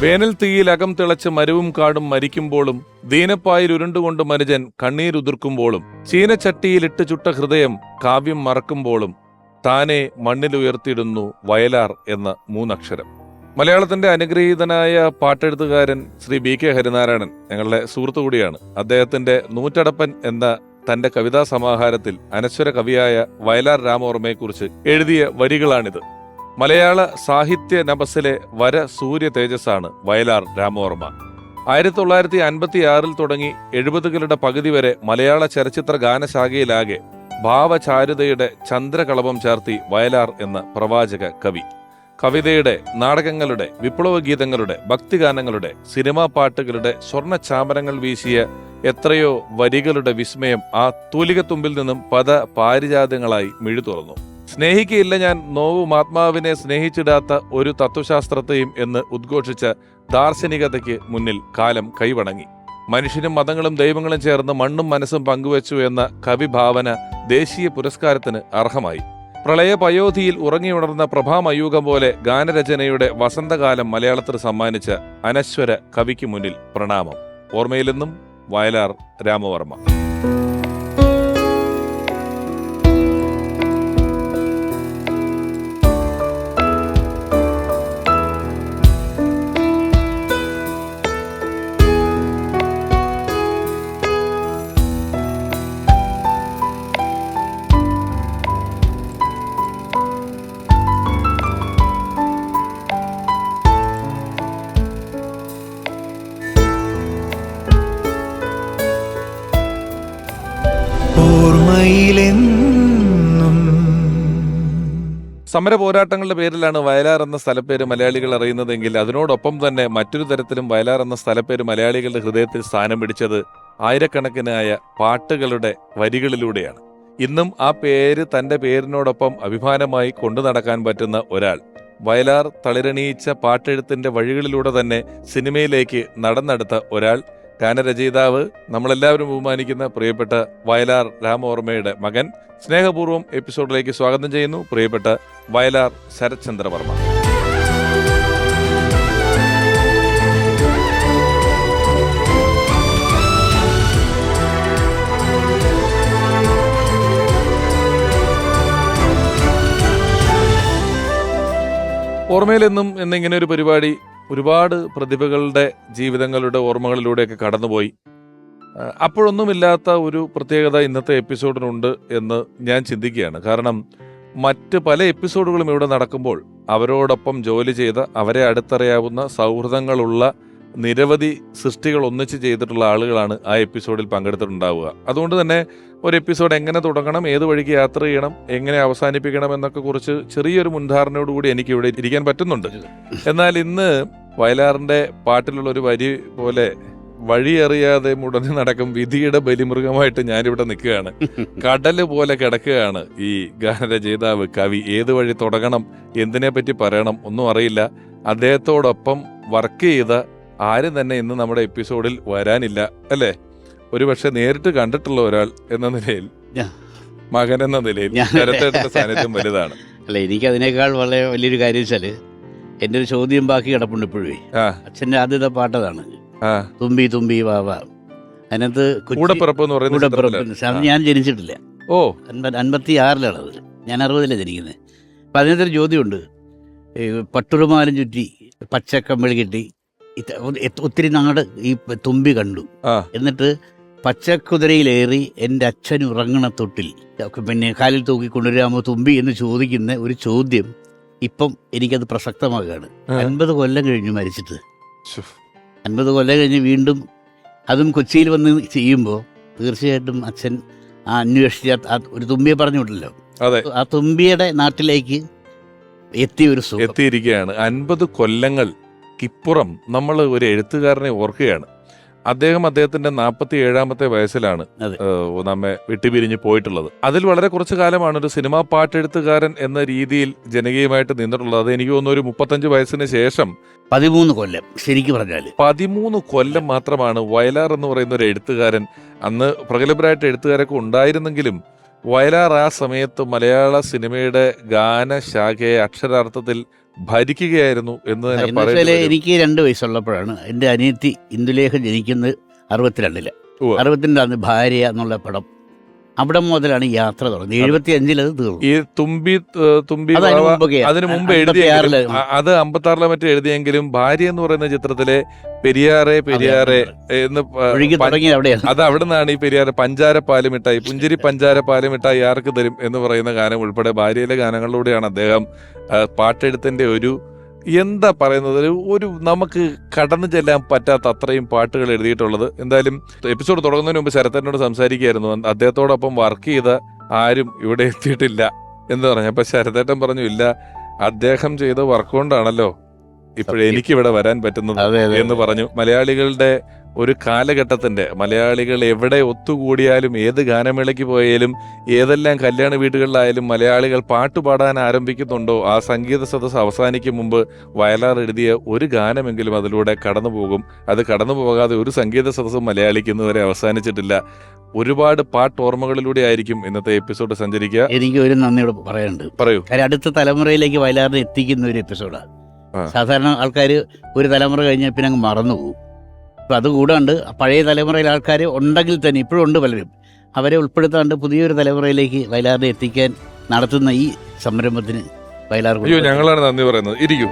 വേനൽ തീയിൽ അകം തിളച്ച് മരവും കാടും മരിക്കുമ്പോഴും ദീനപ്പായിൽ ഉരുണ്ടുകൊണ്ട് മനുജൻ കണ്ണീരുതിർക്കുമ്പോഴും ചീനച്ചട്ടിയിലിട്ട് ചുട്ട ഹൃദയം കാവ്യം മറക്കുമ്പോഴും താനെ മണ്ണിലുയർത്തിയിടുന്നു വയലാർ എന്ന മൂന്നക്ഷരം. മലയാളത്തിന്റെ അനുഗ്രഹീതനായ പാട്ടെഴുത്തുകാരൻ ശ്രീ ബി കെ ഹരിനാരായണൻ ഞങ്ങളുടെ സുഹൃത്തു കൂടിയാണ്. അദ്ദേഹത്തിന്റെ നൂറ്റടപ്പൻ എന്ന തന്റെ കവിതാ സമാഹാരത്തിൽ അനശ്വര കവിയായ വയലാർ രാമവർമ്മയെക്കുറിച്ച് എഴുതിയ വരികളാണിത്. മലയാള സാഹിത്യ നഭസിലെ വര സൂര്യ തേജസ്സാണ് വയലാർ രാമവർമ്മ. 1956 തുടങ്ങി 70കളുടെ പകുതി വരെ മലയാള ചലച്ചിത്ര ഗാനശാഖയിലാകെ ഭാവചാരുതയുടെ ചന്ദ്രകളഭം ചാർത്തി വയലാർ എന്ന പ്രവാചക കവി. കവിതയുടെ, നാടകങ്ങളുടെ, വിപ്ലവ ഗീതങ്ങളുടെ, ഭക്തിഗാനങ്ങളുടെ, സിനിമാ പാട്ടുകളുടെ സ്വർണ്ണ ചാമരങ്ങൾ വീശിയ എത്രയോ വരികളുടെ വിസ്മയം ആ തൂലികത്തുമ്പിൽ നിന്നും പദ പാരിജാതങ്ങളായി മിഴി തുറന്നു. സ്നേഹിക്കയില്ല ഞാൻ നോവും ആത്മാവിനെ സ്നേഹിച്ചിടാത്ത ഒരു തത്വശാസ്ത്രത്തെയും എന്ന് ഉദ്ഘോഷിച്ച ദാർശനികതയ്ക്ക് മുന്നിൽ കാലം കൈവണങ്ങി. മനുഷ്യനും മതങ്ങളും ദൈവങ്ങളും ചേർന്ന് മണ്ണും മനസ്സും പങ്കുവച്ചു എന്ന കവിഭാവന ദേശീയ പുരസ്കാരത്തിന് അർഹമായി. പ്രളയ പയോധിയിൽ ഉറങ്ങിയുണർന്ന പ്രഭാമയൂകം പോലെ ഗാനരചനയുടെ വസന്തകാലം മലയാളത്തിൽ സമ്മാനിച്ച അനശ്വര കവിക്ക് മുന്നിൽ പ്രണാമം. ഓർമ്മയിൽ നിന്നും വയലാർ രാമവർമ്മ. സമര പോരാട്ടങ്ങളുടെ പേരിലാണ് വയലാർ എന്ന സ്ഥലപ്പേര് മലയാളികൾ അറിയുന്നതെങ്കിൽ അതിനോടൊപ്പം തന്നെ മറ്റൊരു തരത്തിലും വയലാർ എന്ന സ്ഥലപ്പേര് മലയാളികളുടെ ഹൃദയത്തിൽ സ്ഥാനം പിടിച്ചത് ആയിരക്കണക്കിനായ പാട്ടുകളുടെ വരികളിലൂടെയാണ്. ഇന്നും ആ പേര് തന്റെ പേരിനോടൊപ്പം അഭിമാനമായി കൊണ്ടു നടക്കാൻ പറ്റുന്ന ഒരാൾ വയലാർ തളിരണിയിച്ച പാട്ടെഴുത്തിന്റെ വഴികളിലൂടെ തന്നെ സിനിമയിലേക്ക് നടന്നെടുത്ത ഒരാൾ, ഗാനരചയിതാവ്, നമ്മളെല്ലാവരും ബഹുമാനിക്കുന്ന പ്രിയപ്പെട്ട വയലാർ രാമവർമ്മയുടെ മകൻ. സ്നേഹപൂർവ്വം എപ്പിസോഡിലേക്ക് സ്വാഗതം ചെയ്യുന്നു പ്രിയപ്പെട്ട വയലാർ ശരത്ചന്ദ്ര വർമ്മ. ഓർമ്മയിലെന്നും എന്നിങ്ങനെ ഒരു പരിപാടി ഒരുപാട് പ്രതിഭകളുടെ ജീവിതങ്ങളുടെ ഓർമ്മകളിലൂടെയൊക്കെ കടന്നുപോയി. അപ്പോഴൊന്നുമില്ലാത്ത ഒരു പ്രത്യേകത ഇന്നത്തെ എപ്പിസോഡിനുണ്ട് എന്ന് ഞാൻ ചിന്തിക്കുകയാണ്. കാരണം മറ്റ് പല എപ്പിസോഡുകളും ഇവിടെ നടക്കുമ്പോൾ അവരോടൊപ്പം ജോലി ചെയ്ത, അവരെ അടുത്തറിയാവുന്ന സൗഹൃദങ്ങളുള്ള നിരവധി സൃഷ്ടികൾ ഒന്നിച്ച് ചെയ്തിട്ടുള്ള ആളുകളാണ് ആ എപ്പിസോഡിൽ പങ്കെടുത്തിട്ടുണ്ടാവുക. അതുകൊണ്ട് തന്നെ ഒരു എപ്പിസോഡ് എങ്ങനെ തുടങ്ങണം, ഏത് വഴിക്ക് യാത്ര ചെയ്യണം, എങ്ങനെ അവസാനിപ്പിക്കണം എന്നൊക്കെ കുറിച്ച് ചെറിയൊരു മുൻധാരണയോടുകൂടി എനിക്ക് ഇവിടെ ഇരിക്കാൻ പറ്റുന്നുണ്ട്. എന്നാൽ ഇന്ന് വയലാറിന്റെ പാട്ടിലുള്ള ഒരു വരി പോലെ വഴിയറിയാതെ മുടങ്ങി നടക്കും വിധിയുടെ ബലിമൃഗമായിട്ട് ഞാനിവിടെ നിൽക്കുകയാണ്. കടല് പോലെ കിടക്കുകയാണ് ഈ ഗാനരചയിതാവ്, കവി. ഏത് വഴി തുടങ്ങണം, എന്തിനെ പറ്റി പറയണം ഒന്നും അറിയില്ല. അദ്ദേഹത്തോടൊപ്പം വർക്ക് ചെയ്ത ആരും തന്നെ ഇന്ന് നമ്മുടെ എപ്പിസോഡിൽ വരാനില്ല, അല്ലേ? ഒരുപക്ഷെ നേരിട്ട് കണ്ടിട്ടുള്ള ഒരാൾ എന്ന നിലയിൽ, മകൻ എന്ന നിലയിൽ ശരത്തേട്ടന്റെ സാന്നിധ്യം വലുതാണ്. അല്ല, എനിക്ക് അതിനേക്കാൾ വളരെ വലിയൊരു കാര്യം വെച്ചാല് എന്റെ ഒരു ചോദ്യം ബാക്കി കിടപ്പുണ്ട് ഇപ്പോഴേ. അച്ഛന്റെ ആദ്യത്തെ പാട്ടതാണ് തുമ്പി തുമ്പി വാവ. അതിനകത്ത് ഞാൻ ജനിച്ചിട്ടില്ല. 56-ലാണത്, ഞാൻ 60-ലാണ് ജനിക്കുന്നത്. അപ്പം അതിനകത്തൊരു ചോദ്യമുണ്ട്. പട്ടുറുമാലും ചുറ്റി പച്ചക്കമ്പിളി കെട്ടി ഒത്തിരി നാട് ഈ തുമ്പി കണ്ടു, എന്നിട്ട് പച്ചക്കുതിരയിലേറി എൻ്റെ അച്ഛൻ ഉറങ്ങണ തൊട്ടിൽ പിന്നെ കാലിൽ തൂക്കി കൊണ്ടുവരാമോ തുമ്പി എന്ന് ചോദിക്കുന്ന ഒരു ചോദ്യം ഇപ്പം എനിക്കത് പ്രസക്തമാകുകയാണ്. 50 കൊല്ലം കഴിഞ്ഞു മരിച്ചിട്ട്. 50 കൊല്ലം കഴിഞ്ഞ് വീണ്ടും അതും കൊച്ചിയിൽ വന്ന് ചെയ്യുമ്പോൾ തീർച്ചയായിട്ടും അച്ഛൻ ആ അന്വേഷിച്ച ഒരു തുമ്പിയെ പറഞ്ഞു വിട്ടല്ലോ, ആ തുമ്പിയുടെ നാട്ടിലേക്ക് എത്തിയിരിക്കുകയാണ്. 50 കൊല്ലങ്ങൾക്കിപ്പുറം നമ്മൾ ഒരു എഴുത്തുകാരനെ ഓർക്കുകയാണ്. അദ്ദേഹത്തിന്റെ 47-ാമത്തെ വയസ്സിലാണ് നമ്മെ വിട്ടുപിരിഞ്ഞ് പോയിട്ടുള്ളത്. അതിൽ വളരെ കുറച്ചു കാലമാണ് ഒരു സിനിമാ പാട്ടെഴുത്തുകാരൻ എന്ന രീതിയിൽ ജനകീയമായിട്ട് നിന്നിട്ടുള്ളത്. അത് എനിക്ക് തോന്നുന്നു ഒരു 35 വയസ്സിന് ശേഷം 13 കൊല്ലം, ശരിക്കും പറഞ്ഞാൽ 13 കൊല്ലം മാത്രമാണ് വയലാർ എന്ന് പറയുന്ന ഒരു എഴുത്തുകാരൻ. അന്ന് പ്രഗത്ഭരായിട്ട് എഴുത്തുകാരൊക്കെ ഉണ്ടായിരുന്നെങ്കിലും വയലാർ ആ സമയത്ത് മലയാള സിനിമയുടെ ഗാനശാഖയെ അക്ഷരാർത്ഥത്തിൽ ഭരിക്കുകയായിരുന്നു എന്ന് തന്നെ എന്നുവെച്ചാൽ പറയുന്നത്. എനിക്ക് 2 വയസ്സുള്ളപ്പോഴാണ് എൻ്റെ അനിയത്തി ഇന്ദുലേഖ ജനിക്കുന്നത് 62 ഉവ്വ. 62 ഭാര്യ എന്നുള്ള പടം അവിടെ മുതലാണ് ഈ യാത്ര തുടങ്ങുന്നത്. 75 അത് തീർന്നു. ഈ തുമ്പി അത് അതിന് വാവ മുമ്പൊക്കെയാ. അതിന് മുമ്പ് 56 എഴുതിയെങ്കിലും അത് 56 മറ്റോ എഴുതിയെങ്കിലും ഭാര്യ എന്ന് പറയുന്ന ചിത്രത്തിലെ പെരിയാറെ എന്ന് ഒഴുകി തുടങ്ങി അവിടെയാണ്. അത് അവിടെ നിന്നാണ് ഈ പെരിയാറ് പഞ്ചാര പാലുമിട്ടായി പുഞ്ചിരി പഞ്ചാര പാലുമിട്ടായി ആർക്ക് തരും എന്ന് പറയുന്ന ഗാനം ഉൾപ്പെടെ ഭാര്യയിലെ ഗാനങ്ങളിലൂടെയാണ് അദ്ദേഹം പാട്ടെഴുത്തിന്റെ ഒരു എന്താ പറയുന്നത് ഒരു നമുക്ക് കടന്നു ചെല്ലാൻ പറ്റാത്ത അത്രയും പാട്ടുകൾ എഴുതിയിട്ടുള്ളത്. എന്തായാലും എപ്പിസോഡ് തുടങ്ങുന്നതിന് മുമ്പ് ശരത്തേട്ടനോട് സംസാരിക്കുകയായിരുന്നു, അദ്ദേഹത്തോടൊപ്പം വർക്ക് ചെയ്ത ആരും ഇവിടെ എത്തിയിട്ടില്ല എന്ന് പറഞ്ഞു. അപ്പൊ ശരത്തേട്ടൻ പറഞ്ഞു, ഇല്ല, അദ്ദേഹം ചെയ്ത വർക്ക് കൊണ്ടാണല്ലോ ഇപ്പോഴെനിക്കിവിടെ വരാൻ പറ്റുന്നത് എന്ന് പറഞ്ഞു. മലയാളികളുടെ ഒരു കാലഘട്ടത്തിന്റെ, മലയാളികൾ എവിടെ ഒത്തുകൂടിയാലും ഏത് ഗാനമേളയ്ക്ക് പോയാലും ഏതെല്ലാം കല്യാണ വീടുകളിലായാലും മലയാളികൾ പാട്ടുപാടാൻ ആരംഭിക്കുന്നുണ്ടോ ആ സംഗീത സദസ്സ് അവസാനിക്കും മുമ്പ് വയലാർ എഴുതിയ ഒരു ഗാനമെങ്കിലും അതിലൂടെ കടന്നു പോകും. അത് കടന്നു പോകാതെ ഒരു സംഗീത സദസ്സും മലയാളിക്ക് ഇന്നുവരെ അവസാനിച്ചിട്ടില്ല. ഒരുപാട് പാട്ട് ഓർമ്മകളിലൂടെ ആയിരിക്കും ഇന്നത്തെ എപ്പിസോഡ് സഞ്ചരിക്കുക. എനിക്ക് ഒരു നന്ദിയോട് പറയാനുണ്ട്. പറയൂ. കാര്യം അടുത്ത തലമുറയിലേക്ക് വയലാറിനെ എത്തിക്കുന്ന ഒരു എപ്പിസോഡാണ്. സാധാരണ ആൾക്കാർ ഒരു തലമുറ കഴിഞ്ഞാൽ പിന്നെ അങ്ങ് മറന്നുപോകും. അപ്പം അതുകൂടാണ്ട് പഴയ തലമുറയിലെ ആൾക്കാർ ഉണ്ടെങ്കിൽ തന്നെ ഇപ്പോഴും ഉണ്ട് പലരും, അവരെ ഉൾപ്പെടുത്താണ്ട് പുതിയൊരു തലമുറയിലേക്ക് വയലാറിനെ എത്തിക്കാൻ നടത്തുന്ന ഈ സംരംഭത്തിന് വയലാർ ഞങ്ങളാണ് നന്ദി പറയുന്നത്. ഇരിക്കും.